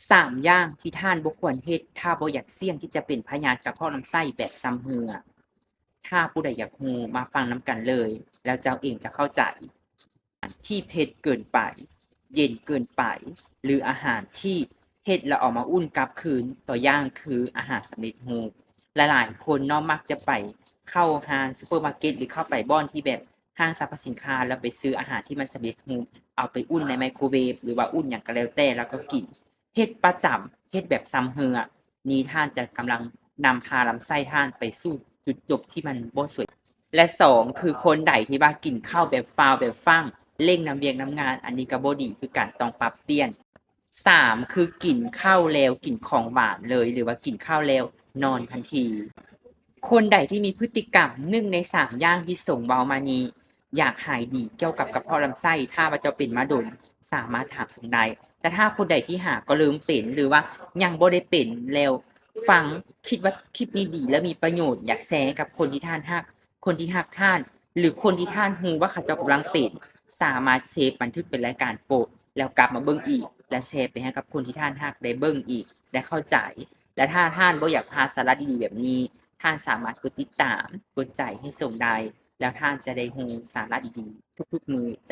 3อย่างที่ท่านบ่ควรเฮ็ดถ้าบ่อยากเสี่ยงที่จะเป็นพยาธิกระเพาะลำไส้แบบซ้ำเหือถ้าผู้ใดอยากรู้มาฟังนำกันเลยแล้วเจ้าเองจะเข้าใจที่เผ็ดเกินไปเย็นเกินไปหรืออาหารที่เฮ็ดแล้วเอามาอุ่นกลับคืนตัวอย่างคืออาหารสำเร็จรูปหลายๆคนเนาะมักจะไปเข้าห้างซูเปอร์มาร์เก็ตหรือเข้าไปบ่อนที่แบบห้างสรรพสินค้าแล้วไปซื้ออาหารที่มันสำเร็จรูปเอาไปอุ่นในไมโครเวฟหรือว่าอุ่นหยังก็แล้วแต่แล้วก็กิน เฮ็ดประจำเฮ็ดแบบซ้ำเฮือนี้ท่านจะกำลังนำพาลำไส้ท่านไปสู่จุดจบที่มันบ่สวยและ2คือคนใดที่ว่ากินข้าวแบบฟาวแบบฟั่งเร่งนำเวียกนำงานอันนี้ก็บ่ดีคือกันต้องปรับเปลี่ยน3คือกินข้าวแล้วกินของหวานเลยหรือว่ากินข้าวแล้วนอนทันทีคนใดที่มีพฤติกรรม1ใน3อย่างที่ส่งเว้ามานี้อยากหายดีเกี่ยวกับกระเพาะลำไส้ถ้าว่าเจ้าเป็นมาโดนสามารถถามส่งได้ แต่ถ้าคนใดที่หากก็เริ่มเป็นหรือว่ายังบ่ได้เป็นแล้วฟังคิดว่าคลิปนี้ดีและมีประโยชน์อยากแชร์ให้กับคนที่ท่านรักคนที่รักท่านหรือคนที่ท่านรู้ว่าเขาเจ้ากำลังเป็นสามารถเซฟบันทึกเป็นรายการโปรดแล้วกลับมาเบิ่งอีกและแชร์ไปให้กับคนที่ท่านรักได้เบิ่งอีกและเข้าใจและถ้าท่านบ่อยากพลาดสาระดีๆแบบนี้ท่านสามารถกดติดตามกดใจให้ส่งได้แล้วท่านจะได้รู้สาระดีๆทุกๆมื้อ